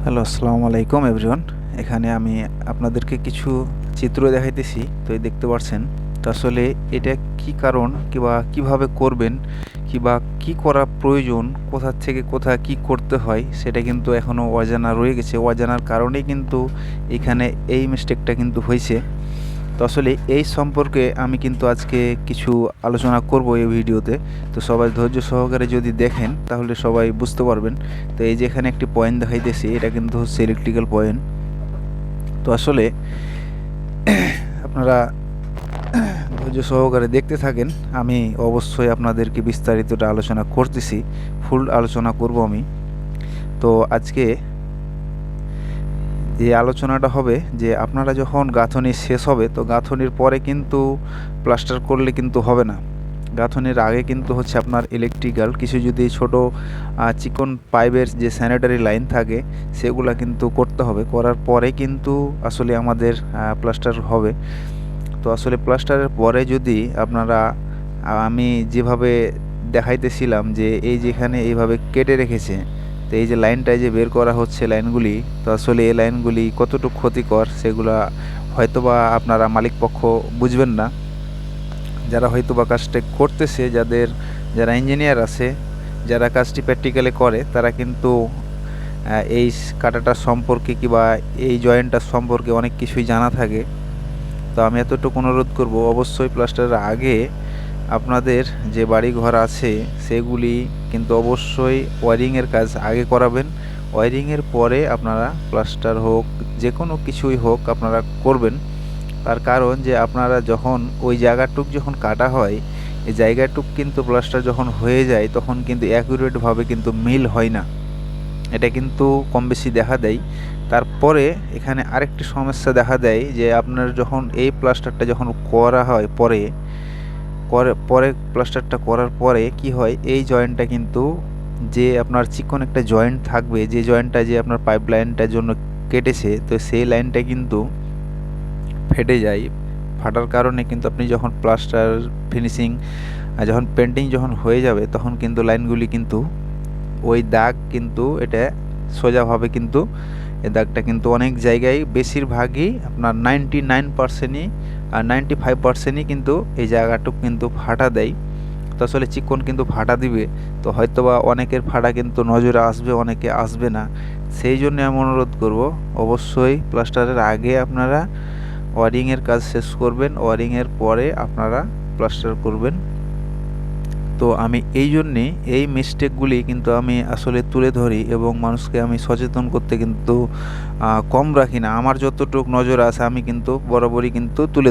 Hello, আসসালামু আলাইকুম everyone. এখানে আমি আপনাদেরকে কিছু চিত্র দেখাইতেছি। তো এই দেখতে পাচ্ছেন। তো আসলে এটা কি কারণ কিংবা কিভাবে করবেন কিংবা কি করা প্রয়োজন, কোথা থেকে কোথায় কি করতে হয় সেটা কিন্তু এখনও অজানা রয়ে গেছে। অজানার কারণেই কিন্তু এখানে এই মিস্টেকটা কিন্তু হয়েছে। তো আসলে এই সম্পর্কে আমি কিন্তু আজকে কিছু আলোচনা করব এই ভিডিওতে। তো সবাই ধৈর্য সহকারে যদি দেখেন তাহলে সবাই বুঝতে পারবেন। তো এই যে এখানে একটি পয়েন্ট দেখাইতেছি, এটা কিন্তু হচ্ছে ইলেকট্রিক্যাল পয়েন্ট। তো আসলে আপনারা ধৈর্য সহকারে দেখতে থাকেন। আমি অবশ্যই আপনাদেরকে বিস্তারিতটা আলোচনা করতেছি, ফুল আলোচনা করব আমি। তো আজকে যে আলোচনাটা হবে যে আপনারা যখন গাঁথনি শেষ হবে, তো গাঁথনির পরে কিন্তু প্লাস্টার করলে কিন্তু হবে না। গাঁথনির আগে কিন্তু হচ্ছে আপনার ইলেকট্রিক্যাল কিছু যদি ছোট চিকন পাইপের যে স্যানিটারি লাইন থাকে সেগুলা কিন্তু করতে হবে। করার পরে কিন্তু আসলে আমাদের প্লাস্টার হবে। তো আসলে প্লাস্টারের পরে যদি আপনারা আমি যেভাবে দেখাইতেছিলাম যে এই যেখানে এইভাবে কেটে রেখেছে, তো এই যে লাইনটায় যে বের করা হচ্ছে লাইনগুলি, তো আসলে এই লাইনগুলি কতটুকু ক্ষতিকর সেগুলা হয়তোবা আপনারা মালিকপক্ষ বুঝবেন না। যারা হয়তোবা কাজটা করতেছে, যারা ইঞ্জিনিয়ার আছে, যারা কাজটি প্র্যাকটিক্যালি করে, তারা কিন্তু এই কাটাটা সম্পর্কে কিংবা এই জয়েন্টটা সম্পর্কে অনেক কিছুই জানা থাকে। তো আমি এতটুকু অনুরোধ করব, অবশ্যই প্লাস্টারের আগে আপনাদের যে বাড়ি ঘর আছে সেগুলি কিন্তু অবশ্যই ওয়ারিংয়ের কাজ আগে করাবেন। ওয়ারিংয়ের পরে আপনারা প্লাস্টার হোক যে কোনো কিছুই হোক আপনারা করবেন। তার কারণ যে আপনারা যখন ওই জায়গাটুক যখন কাটা হয়, এই জায়গাটুক কিন্তু প্লাস্টার যখন হয়ে যায় তখন কিন্তু অ্যাকুরেটভাবে কিন্তু মিল হয় না। এটা কিন্তু কম বেশি দেখা দেয়। তারপরে এখানে আরেকটি সমস্যা দেখা দেয় যে আপনার যখন এই প্লাস্টারটা যখন করা হয় পরে পরে প্লাস্টারটা করার পরে কি হয়, এই জয়েন্টটা কিন্তু যে আপনার চিকন একটা জয়েন্ট থাকবে, যে জয়েন্টটা যে আপনার পাইপ লাইনটার জন্য কেটেছে, তো সেই লাইনটা কিন্তু ফেটে যায়। ফাটার কারণে কিন্তু আপনি যখন প্লাস্টার ফিনিশিং যখন পেন্টিং যখন হয়ে যাবে তখন কিন্তু লাইনগুলি কিন্তু ওই দাগ কিন্তু এটা সোজাভাবে কিন্তু এই দাগটা কিন্তু অনেক জায়গায় বেশিরভাগই আপনার 99%ই আর 95%ই কিন্তু এই জায়গাটুকু কিন্তু ফাটা দেয়। তো আসলে চিকন কিন্তু ফাটা দিবে। তো হয়তোবা অনেকের ফাটা কিন্তু নজরে আসবে, অনেকে আসবে না। সেই জন্য আমি অনুরোধ করব, অবশ্যই প্লাস্টারের আগে আপনারা ওয়ারিংয়ের কাজ শেষ করবেন, ওয়ারিংয়ের পরে আপনারা প্লাস্টার করবেন। তো আমি এই জন্যে এই মিস্টেকগুলি কিন্তু আমি আসলে তুলে ধরি এবং মানুষকে আমি সচেতন করতে কিন্তু কম রাখি না। আমার যতটুকু নজর আছে আমি কিন্তু বরাবরই কিন্তু তুলে ধরি।